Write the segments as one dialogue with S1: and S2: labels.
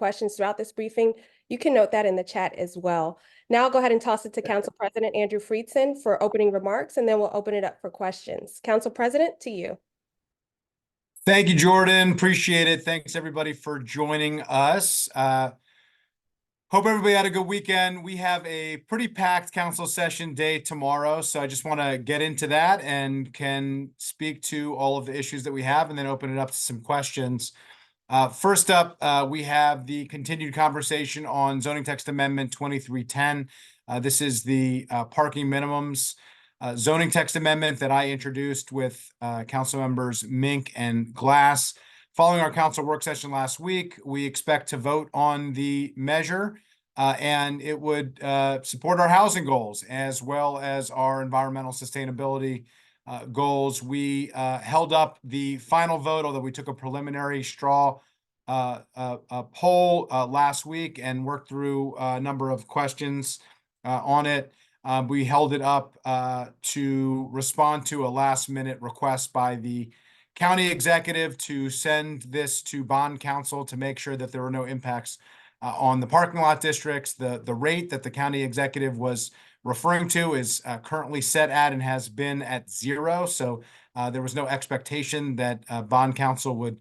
S1: questions throughout this briefing, you can note that in the chat as well. Now I'll go ahead and toss it to Council President Andrew Friedson for opening remarks, and then we'll open it up for questions. Council President, to you.
S2: Thank you, Jordan. Appreciate it. Thanks, everybody, for joining us. Hope everybody had a good weekend. We have a pretty packed council session day tomorrow, so I just want to get into that and can speak to all of the issues that we have and then open it up to some questions. First up, we have the continued conversation on Zoning Text Amendment 2310. This is the parking minimums zoning text amendment that I introduced with Councilmembers Mink and Glass. Following our council work session last week, we expect to vote on the measure, and it would support our housing goals as well as our environmental sustainability goals. We held up the final vote, although we took a preliminary straw poll last week and worked through a number of questions on it. We held it up to respond to a last-minute request by the county executive to send this to bond council to make sure that there were no impacts on the parking lot districts. The rate that the county executive was referring to is currently set at and has been at 0. So there was no expectation that bond council would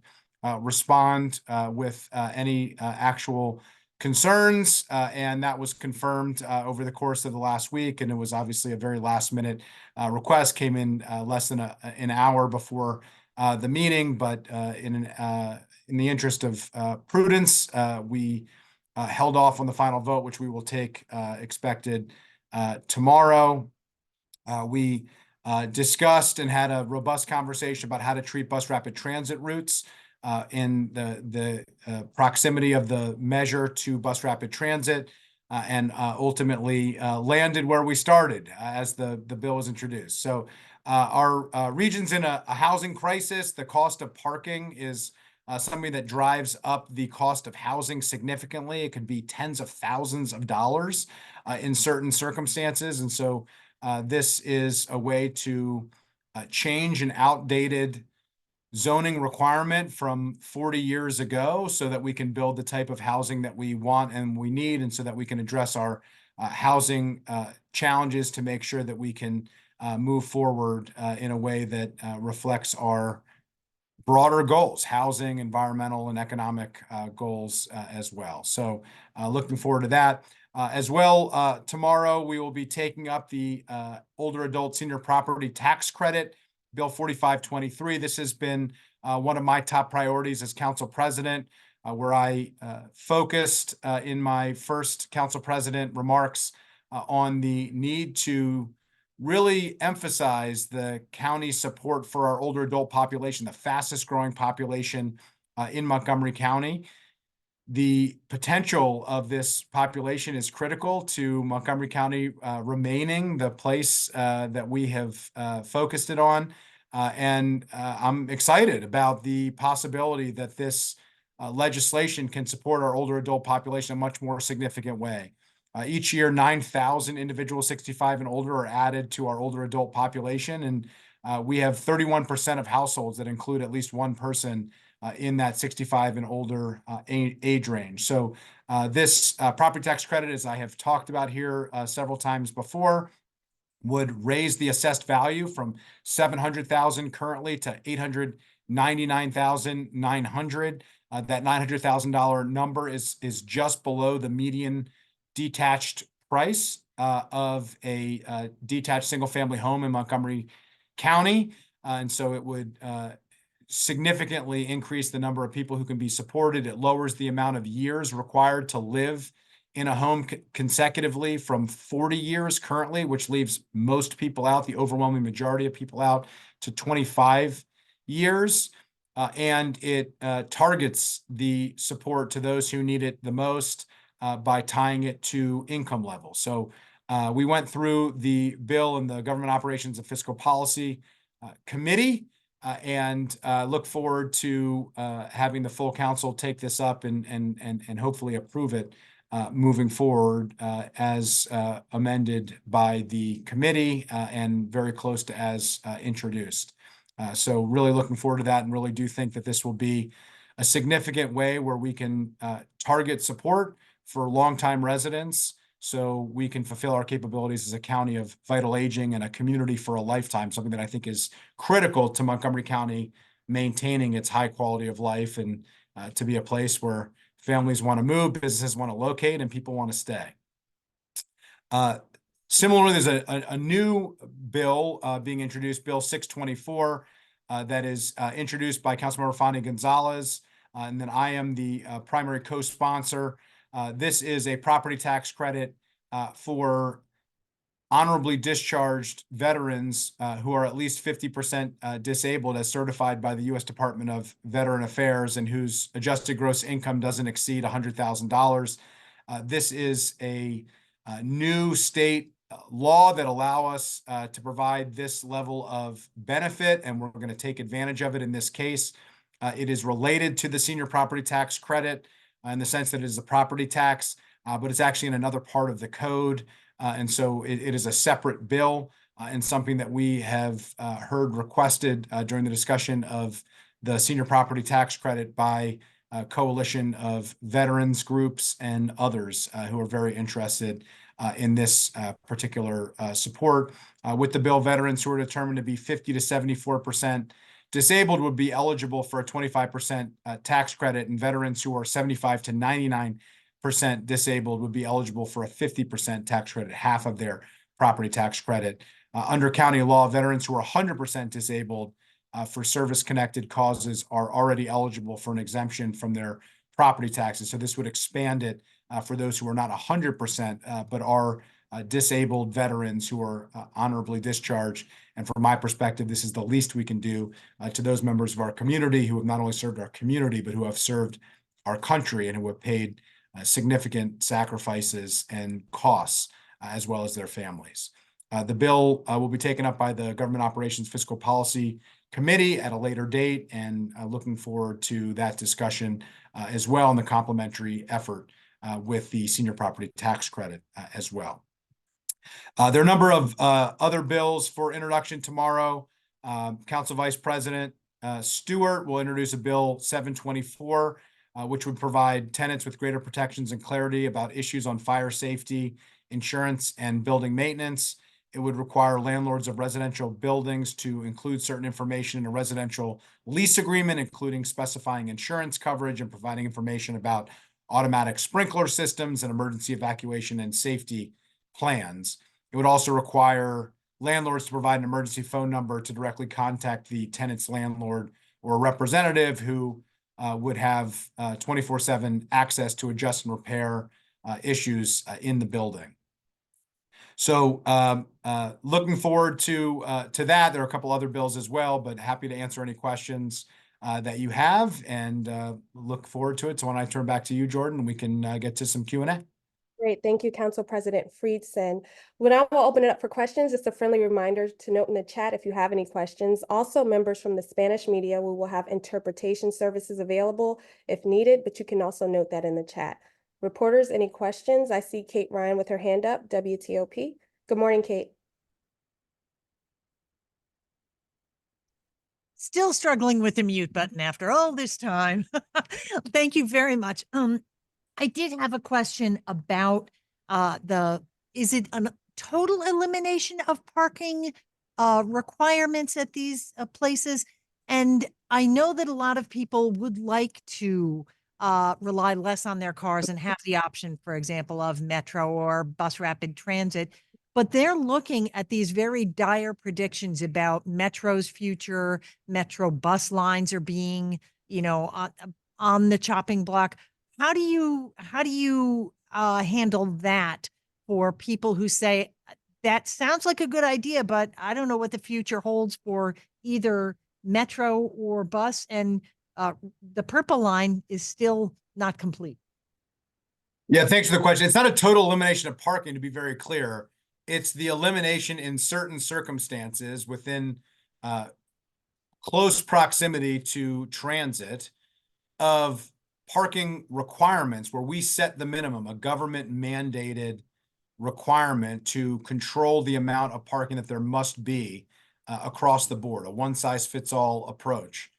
S2: respond with any actual concerns, and that was confirmed over the course of the last week. And it was obviously a very last-minute request, came in less than an hour before the meeting, but in the interest of prudence, we held off on the final vote, which we will take expected tomorrow. We discussed and had a robust conversation about how to treat bus rapid transit routes in the proximity of the measure to bus rapid transit, and ultimately landed where we started as the bill was introduced. So our region's in a housing crisis. The cost of parking is something that drives up the cost of housing significantly. It could be tens of thousands of dollars in certain circumstances. And so this is a way to change an outdated zoning requirement from 40 years ago so that we can build the type of housing that we want and we need, and so that we can address our housing challenges to make sure that we can move forward in a way that reflects our broader goals, housing, environmental, and economic goals as well. So looking forward to that. As well, tomorrow we will be taking up the older adult senior property tax credit, Bill 4523. This has been one of my top priorities as council president, where I focused in my first council president remarks on the need to really emphasize the county's support for our older adult population, the fastest growing population in Montgomery County. The potential of this population is critical to Montgomery County remaining the place that we have focused it on. And I'm excited about the possibility that this legislation can support our older adult population in a much more significant way. Each year, 9,000 individuals 65 and older are added to our older adult population. And we have 31% of households that include at least one person in that 65 and older age range. So this property tax credit, as I have talked about here several times before, would raise the assessed value from $700,000 currently to $899,900. That $900,000 number is just below the median detached price of a detached single-family home in Montgomery County. And so it would significantly increase the number of people who can be supported. It lowers the amount of years required to live in a home consecutively from 40 years currently, which leaves most people out, the overwhelming majority of people out, to 25 years. And it targets the support to those who need it the most by tying it to income level. So we went through the bill in the Government Operations and Fiscal Policy Committee, and look forward to having the full council take this up and hopefully approve it moving forward as amended by the committee and very close to as introduced. So really looking forward to that, and really do think that this will be a significant way where we can target support for longtime residents so we can fulfill our capabilities as a county of vital aging and a community for a lifetime, something that I think is critical to Montgomery County maintaining its high quality of life and to be a place where families want to move, businesses want to locate, and people want to stay. Similarly, there's a new bill being introduced, Bill 624, that is introduced by Councilmember Fanny Gonzalez, and then I am the primary co-sponsor. This is a property tax credit for honorably discharged veterans who are at least 50% disabled as certified by the U.S. Department of Veteran Affairs and whose adjusted gross income doesn't exceed $100,000. This is a new state law that allow us to provide this level of benefit, and we're going to take advantage of it in this case. It is related to the senior property tax credit in the sense that it is a property tax, but it's actually in another part of the code. And so it is a separate bill and something that we have heard requested during the discussion of the senior property tax credit by a coalition of veterans groups and others who are very interested in this particular support. With the bill, veterans who are determined to be 50 to 74% disabled would be eligible for a 25% tax credit, and veterans who are 75 to 99% disabled would be eligible for a 50% tax credit, half of their property tax credit. Under county law, veterans who are 100% disabled for service-connected causes are already eligible for an exemption from their property taxes. So this would expand it for those who are not 100%, but are disabled veterans who are honorably discharged. And from my perspective, this is the least we can do to those members of our community who have not only served our community, but who have served our country and who have paid significant sacrifices and costs, as well as their families. The bill will be taken up by the Government Operations Fiscal Policy Committee at a later date, and looking forward to that discussion as well in the complementary effort with the senior property tax credit as well. There are a number of other bills for introduction tomorrow. Council Vice President Stewart will introduce a bill 724, which would provide tenants with greater protections and clarity about issues on fire safety, insurance, and building maintenance. It would require landlords of residential buildings to include certain information in a residential lease agreement, including specifying insurance coverage and providing information about automatic sprinkler systems and emergency evacuation and safety plans. It would also require landlords to provide an emergency phone number to directly contact the tenant's landlord or a representative who would have 24/7 access to adjust and repair issues in the building. So looking forward to that. There are a couple other bills as well, but happy to answer any questions that you have, and look forward to it. So when I turn back to you, Jordan, we can get to some Q&A.
S1: Great, thank you, Council President Friedson. Well, now we'll open it up for questions. Just a friendly reminder to note in the chat if you have any questions. Also, members from the Spanish media, we will have interpretation services available if needed, but you can also note that in the chat. Reporters, any questions? I see Kate Ryan with her hand up, WTOP. Good morning, Kate.
S3: Still struggling with the mute button after all this time. Thank you very much. I did have a question about is it a total elimination of parking requirements at these places? And I know that a lot of people would like to rely less on their cars and have the option, for example, of Metro or bus rapid transit, but they're looking at these very dire predictions about Metro's future. Metro bus lines are being, on the chopping block. How do you handle that for people who say that sounds like a good idea, but I don't know what the future holds for either Metro or bus, and the purple line is still not complete?
S2: Yeah, thanks for the question. It's not a total elimination of parking, to be very clear. It's the elimination in certain circumstances within close proximity to transit of parking requirements where we set the minimum, a government mandated requirement to control the amount of parking that there must be across the board, a one-size-fits-all approach.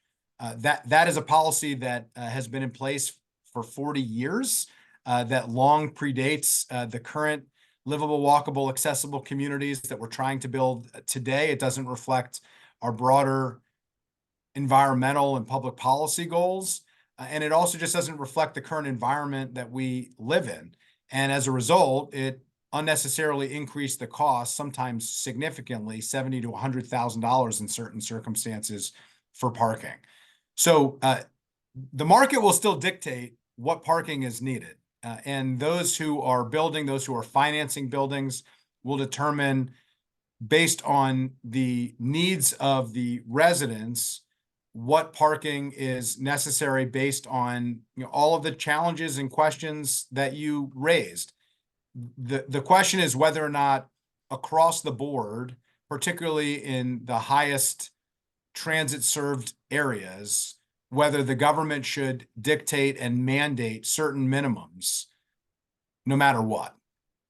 S2: That is a policy that has been in place for 40 years, that long predates the current livable, walkable, accessible communities that we're trying to build today. It doesn't reflect our broader environmental and public policy goals. And it also just doesn't reflect the current environment that we live in. And as a result, it unnecessarily increased the cost, sometimes significantly, $70,000 to $100,000 in certain circumstances for parking. So the market will still dictate what parking is needed. And those who are building, those who are financing buildings will determine, based on the needs of the residents, what parking is necessary based on all of the challenges and questions that you raised. The question is whether or not across the board, particularly in the highest transit served areas, whether the government should dictate and mandate certain minimums, no matter what,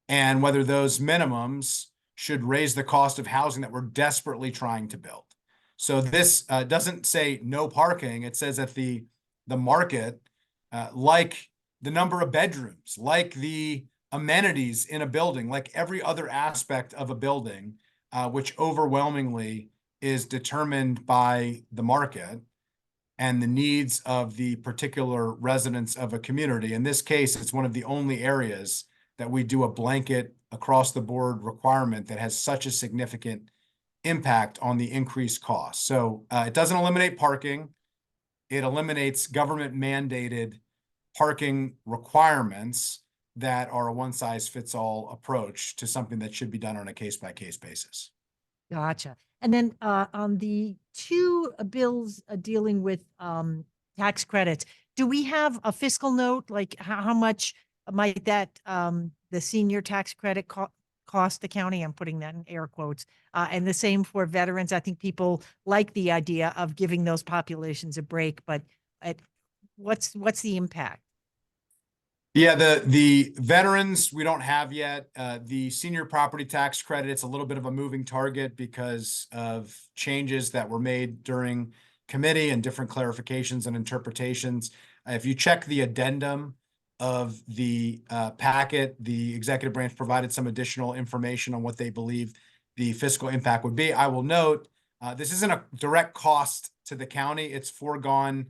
S2: and whether those minimums should raise the cost of housing that we're desperately trying to build. So this doesn't say no parking. It says that the market, like the number of bedrooms, like the amenities in a building, like every other aspect of a building, which overwhelmingly is determined by the market and the needs of the particular residents of a community. In this case, it's one of the only areas that we do a blanket across the board requirement that has such a significant impact on the increased cost. So it doesn't eliminate parking. It eliminates government mandated parking requirements that are a one-size-fits-all approach to something that should be done on a case-by-case basis.
S3: Gotcha. And then on the two bills dealing with tax credits, do we have a fiscal note? Like how much might that the senior tax credit cost the county? I'm putting that in air quotes. And the same for veterans. I think people like the idea of giving those populations a break, but what's the impact?
S2: Yeah, the veterans we don't have yet. The senior property tax credit, it's a little bit of a moving target because of changes that were made during committee and different clarifications and interpretations. If you check the addendum of the packet, the executive branch provided some additional information on what they believe the fiscal impact would be. I will note, this isn't a direct cost to the county. It's foregone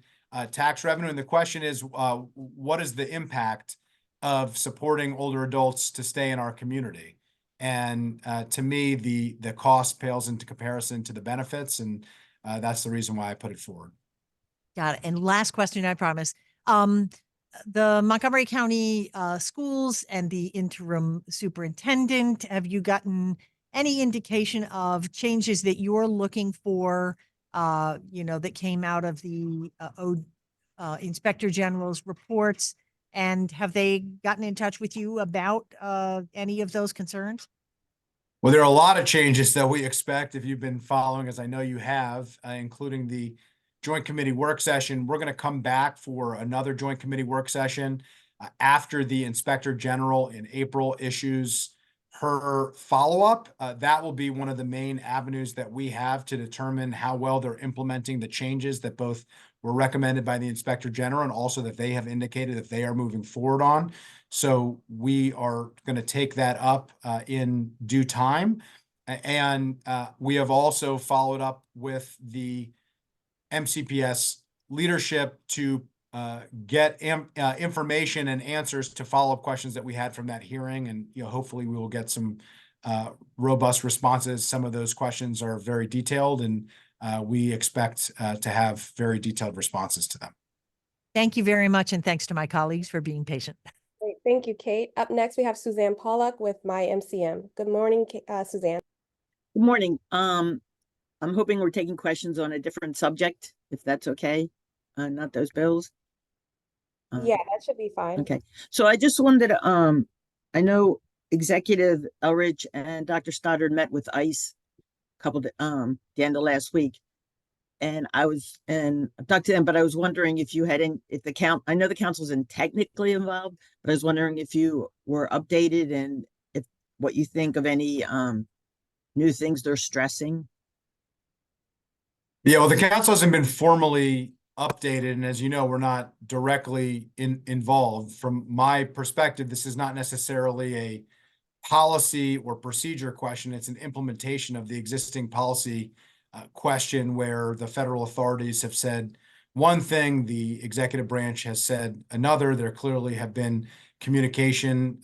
S2: tax revenue. And the question is, what is the impact of supporting older adults to stay in our community? And to me, the cost pales into comparison to the benefits. And that's the reason why I put it forward.
S3: Got it. And last question, I promise. The Montgomery County schools and the interim superintendent, have you gotten any indication of changes that you're looking for, that came out of the Inspector General's reports? And have they gotten in touch with you about any of those concerns?
S2: Well, there are a lot of changes that we expect if you've been following, as I know you have, including the Joint Committee work session. We're going to come back for another Joint Committee work session after the Inspector General in April issues her follow-up. That will be one of the main avenues that we have to determine how well they're implementing the changes that both were recommended by the Inspector General and also that they have indicated that they are moving forward on. So we are going to take that up in due time. And we have also followed up with the MCPS leadership to get information and answers to follow-up questions that we had from that hearing. And hopefully we will get some robust responses. Some of those questions are very detailed, and we expect to have very detailed responses to them.
S3: Thank you very much, and thanks to my colleagues for being patient.
S1: Great. Thank you, Kate. Up next, we have Suzanne Pollock with My MCM. Good morning, Suzanne.
S4: Good morning. I'm hoping we're taking questions on a different subject, if that's okay. Not those bills.
S1: Yeah, that should be fine.
S4: Okay. So I just wanted to, I know Executive Elridge and Dr. Stoddard met with ICE a couple the end of last week. And I talked to them, but I was wondering if you had I know the council's technically involved, but I was wondering if you were updated and if what you think of any new things they're stressing.
S2: Yeah, well, the council hasn't been formally updated. And as you know, we're not directly involved. From my perspective, this is not necessarily a policy or procedure question. It's an implementation of the existing policy question where the federal authorities have said one thing, the executive branch has said another. There clearly have been communication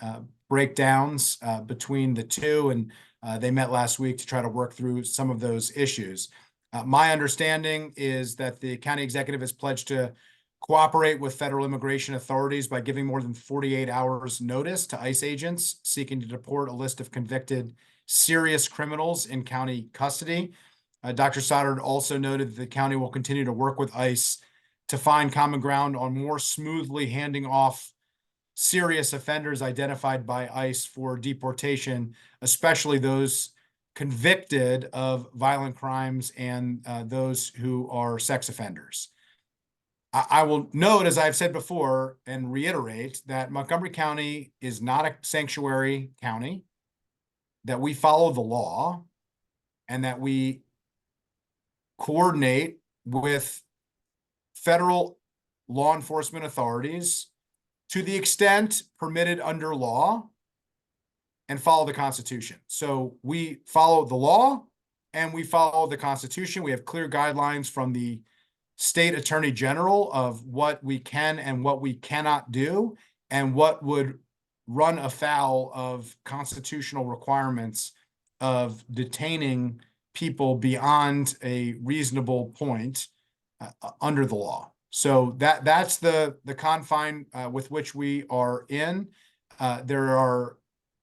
S2: breakdowns between the two, and they met last week to try to work through some of those issues. My understanding is that the county executive has pledged to cooperate with federal immigration authorities by giving more than 48 hours notice to ICE agents seeking to deport a list of convicted serious criminals in county custody. Dr. Stoddard also noted that the county will continue to work with ICE to find common ground on more smoothly handing off serious offenders identified by ICE for deportation, especially those convicted of violent crimes and those who are sex offenders. I will note, as I've said before, and reiterate that Montgomery County is not a sanctuary county, that we follow the law, and that we coordinate with federal law enforcement authorities to the extent permitted under law and follow the Constitution. So we follow the law and we follow the Constitution. We have clear guidelines from the State Attorney General of what we can and what we cannot do, and what would run afoul of constitutional requirements of detaining people beyond a reasonable point under the law. So that's the confine with which we are in. There are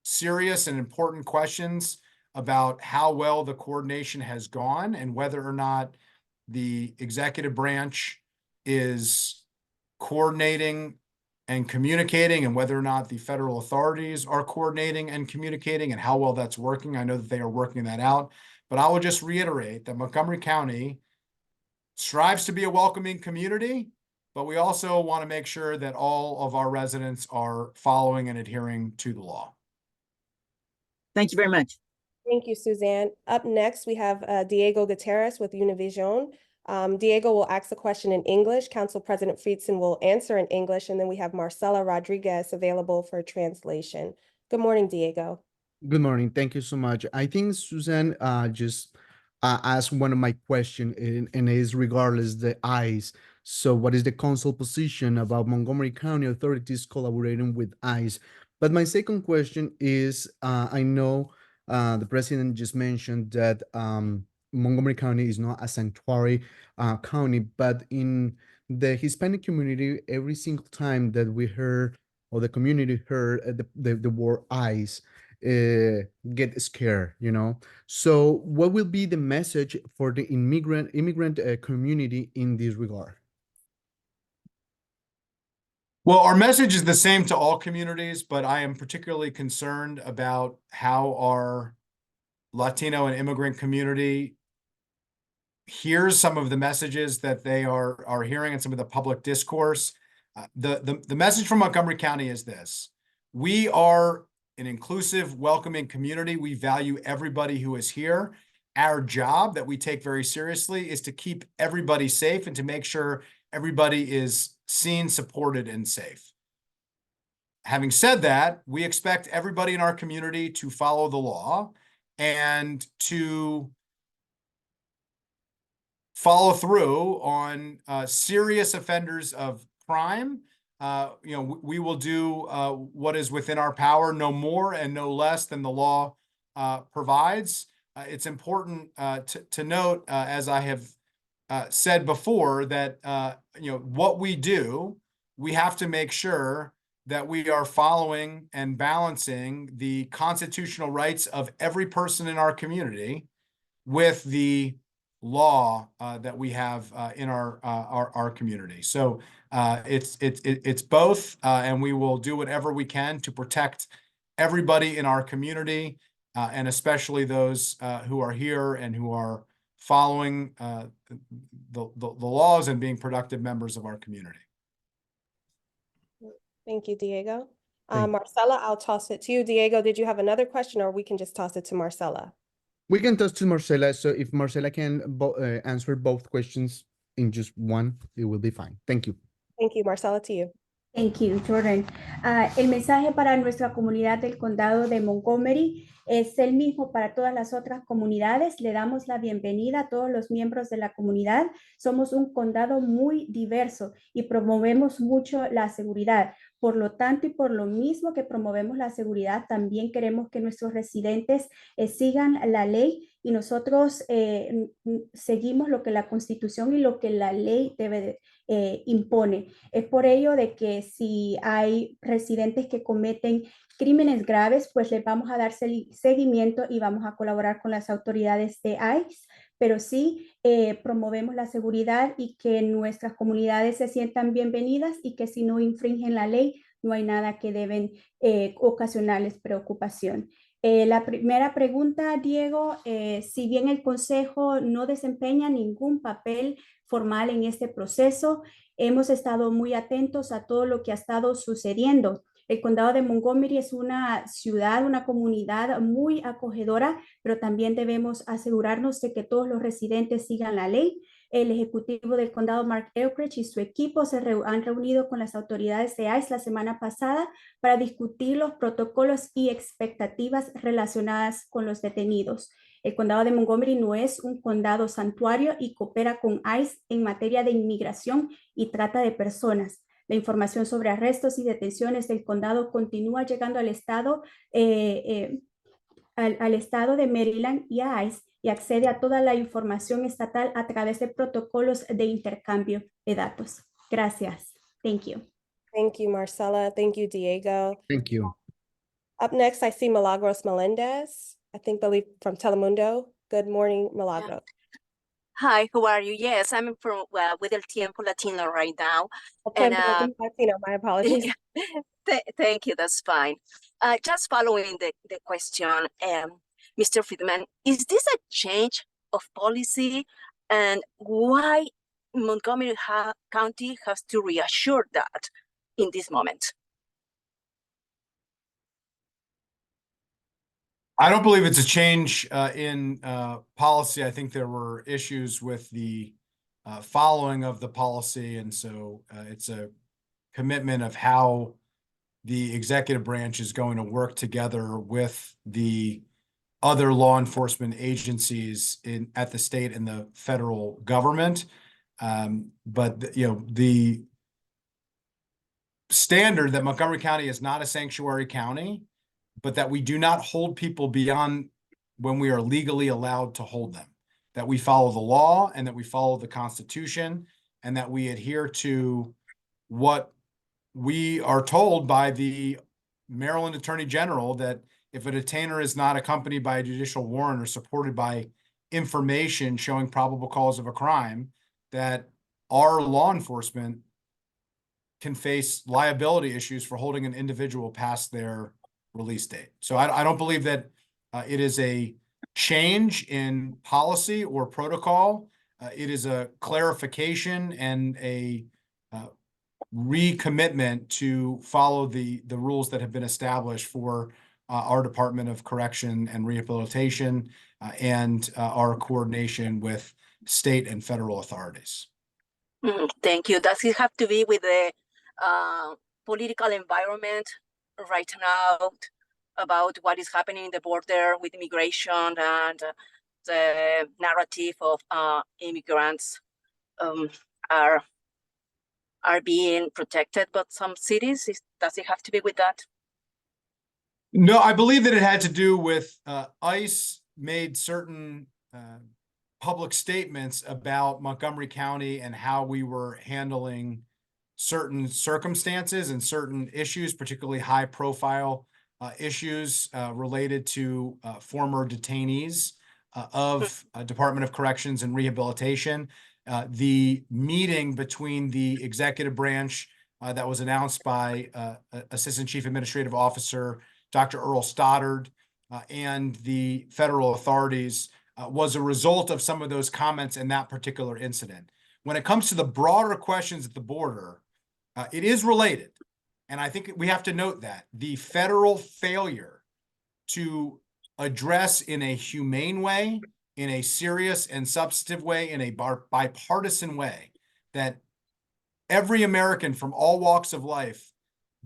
S2: serious and important questions about how well the coordination has gone and whether or not the executive branch is coordinating and communicating, and whether or not the federal authorities are coordinating and communicating, and how well that's working. I know that they are working that out, but I will just reiterate that Montgomery County strives to be a welcoming community, but we also want to make sure that all of our residents are following and adhering to the law.
S4: Thank you very much.
S1: Thank you, Suzanne. Up next, we have Diego Gutierrez with Univision. Diego will ask the question in English. Council President Friedson will answer in English, and then we have Marcela Rodriguez available for translation. Good morning, Diego.
S5: Good morning. Thank you so much. I think Suzanne just asked one of my questions, and is regardless the ICE. So what is the council position about Montgomery County authorities collaborating with ICE? But my second question is, I know the president just mentioned that Montgomery County is not a sanctuary county, but in the Hispanic community, every single time that we heard, or the community heard the word ICE, get scared, you know. So what will be the message for the immigrant community in this regard?
S2: Well, our message is the same to all communities, but I am particularly concerned about how our Latino and immigrant community hears some of the messages that they are hearing in some of the public discourse. The message from Montgomery County is this: we are an inclusive, welcoming community. We value everybody who is here. Our job that we take very seriously is to keep everybody safe and to make sure everybody is seen, supported, and safe. Having said that, we expect everybody in our community to follow the law and to follow through on serious offenders of crime. We will do what is within our power, no more and no less than the law provides. It's important to note, as I have said before, that what we do, we have to make sure that we are following and balancing the constitutional rights of every person in our community with the law that we have in our community. So it's both, and we will do whatever we can to protect everybody in our community, and especially those who are here and who are following the laws and being productive members of our community.
S1: Thank you, Diego.
S5: Thank you.
S1: Marcela, I'll toss it to you. Diego, did you have another question, or we can just toss it to Marcela?
S5: We can toss to Marcela. So if Marcela can answer both questions. in just one, it will be fine. Thank you.
S1: Thank you. Marcella, to you.
S6: Thank you, Jordan. El mensaje para nuestra comunidad del condado de Montgomery es el mismo para todas las otras comunidades. Le damos la bienvenida a todos los miembros de la comunidad. Somos un condado muy diverso y promovemos mucho la seguridad. Por lo tanto, y por lo mismo que promovemos la seguridad, también queremos que nuestros residentes sigan la ley y nosotros seguimos lo que la Constitución y lo que la ley impone. Es por ello de que si hay residentes que cometen crímenes graves, pues les vamos a dar seguimiento y vamos a colaborar con las autoridades de ICE, pero sí promovemos la seguridad y que nuestras comunidades se sientan bienvenidas y que si no infringen la ley, no hay nada que deben ocasionarles preocupación. La primera pregunta, Diego, si bien el Consejo no desempeña ningún papel formal en este proceso, hemos estado muy atentos a todo lo que ha estado sucediendo. El condado de Montgomery es una ciudad, una comunidad muy acogedora, pero también debemos asegurarnos de que todos los residentes sigan la ley. El ejecutivo del condado, Mark Elkridge, y su equipo han reunido con las autoridades de ICE la semana pasada para discutir los protocolos y expectativas relacionadas con los detenidos. El condado de Montgomery no es un condado santuario y coopera con ICE en materia de inmigración y trata de personas. La información sobre arrestos y detenciones del condado continúa llegando al estado, al estado de Maryland y a ICE, y accede a toda la información estatal a través de protocolos de intercambio de datos. Gracias. Thank you.
S1: Thank you, Marcella. Thank you, Diego.
S5: Thank you.
S1: Up next, I see Milagros Melendez. I think they'll be from Telemundo. Good morning, Milagros.
S7: Hi, how are you? Yes, I'm from with El Tiempo Latino right now.
S1: Okay, Latino, my apologies.
S7: Thank you, that's fine. Just following the question, Mr. Friedman, is this a change of policy, and why Montgomery County has to reassure that in this moment?
S2: I don't believe it's a change in policy. I think there were issues with the following of the policy, and so it's a commitment of how the executive branch is going to work together with the other law enforcement agencies at the state and the federal government. But the standard that Montgomery County is not a sanctuary county, but that we do not hold people beyond when we are legally allowed to hold them, that we follow the law and that we follow the Constitution, and that we adhere to what we are told by the Maryland Attorney General, that if a detainer is not accompanied by a judicial warrant or supported by information showing probable cause of a crime, that our law enforcement can face liability issues for holding an individual past their release date. So I don't believe that it is a change in policy or protocol. It is a clarification and a recommitment to follow the rules that have been established for our Department of Correction and Rehabilitation and our coordination with state and federal authorities.
S7: Thank you. Does it have to be with the political environment right now about what is happening in the border with immigration and the narrative of immigrants are being protected by some cities? Does it have to be with that?
S2: No, I believe that it had to do with ICE made certain public statements about Montgomery County and how we were handling certain circumstances and certain issues, particularly high profile issues related to former detainees of Department of Corrections and Rehabilitation. The meeting between the executive branch that was announced by Assistant Chief Administrative Officer Dr. Earl Stoddard and the federal authorities was a result of some of those comments in that particular incident. When it comes to the broader questions at the border, it is related. And I think we have to note that the federal failure to address in a humane way in a serious and substantive way, in a bipartisan way, that every American from all walks of life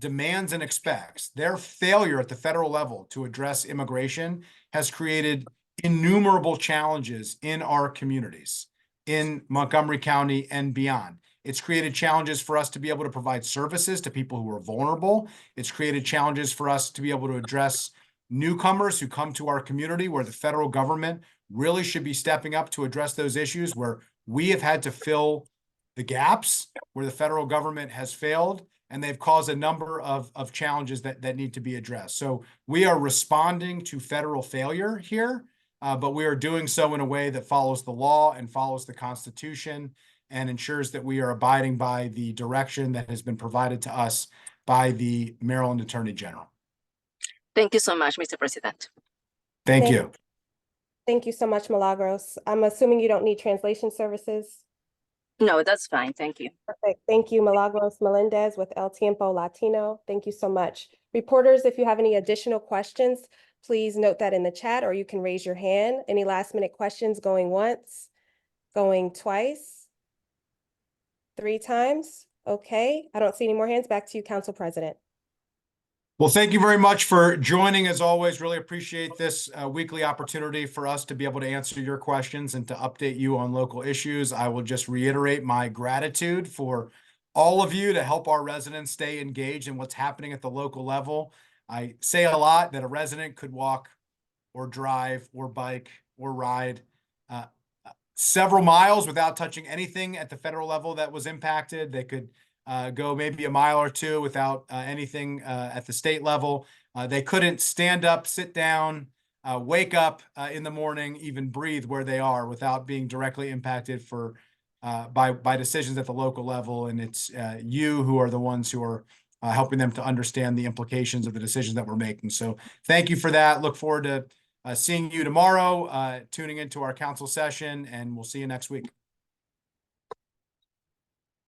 S2: demands and expects. Their failure at the federal level to address immigration has created innumerable challenges in our communities, in Montgomery County and beyond. It's created challenges for us to be able to provide services to people who are vulnerable. It's created challenges for us to be able to address newcomers who come to our community, where the federal government really should be stepping up to address those issues, where we have had to fill the gaps where the federal government has failed, and they've caused a number of challenges that need to be addressed. So we are responding to federal failure here, but we are doing so in a way that follows the law and follows the Constitution and ensures that we are abiding by the direction that has been provided to us by the Maryland Attorney General.
S7: Thank you so much, Mr. President.
S2: Thank you.
S1: Thank you so much, Milagros. I'm assuming you don't need translation services?
S7: No, that's fine. Thank you.
S1: Perfect. Thank you, Milagros Melendez with El Tiempo Latino. Thank you so much. Reporters, if you have any additional questions, please note that in the chat, or you can raise your hand. Any last minute questions going once, going twice, 3 times? Okay, I don't see any more hands. Back to you, Council President.
S2: Well, thank you very much for joining. As always, really appreciate this weekly opportunity for us to be able to answer your questions and to update you on local issues. I will just reiterate my gratitude for all of you to help our residents stay engaged in what's happening at the local level. I say a lot that a resident could walk or drive or bike or ride several miles without touching anything at the federal level that was impacted. They could go maybe a mile or two without anything at the state level. They couldn't stand up, sit down, wake up in the morning, even breathe where they are without being directly impacted by decisions at the local level. And it's you who are the ones who are helping them to understand the implications of the decisions that we're making. So thank you for that. Look forward to seeing you tomorrow, tuning into our council session, and we'll see you next week.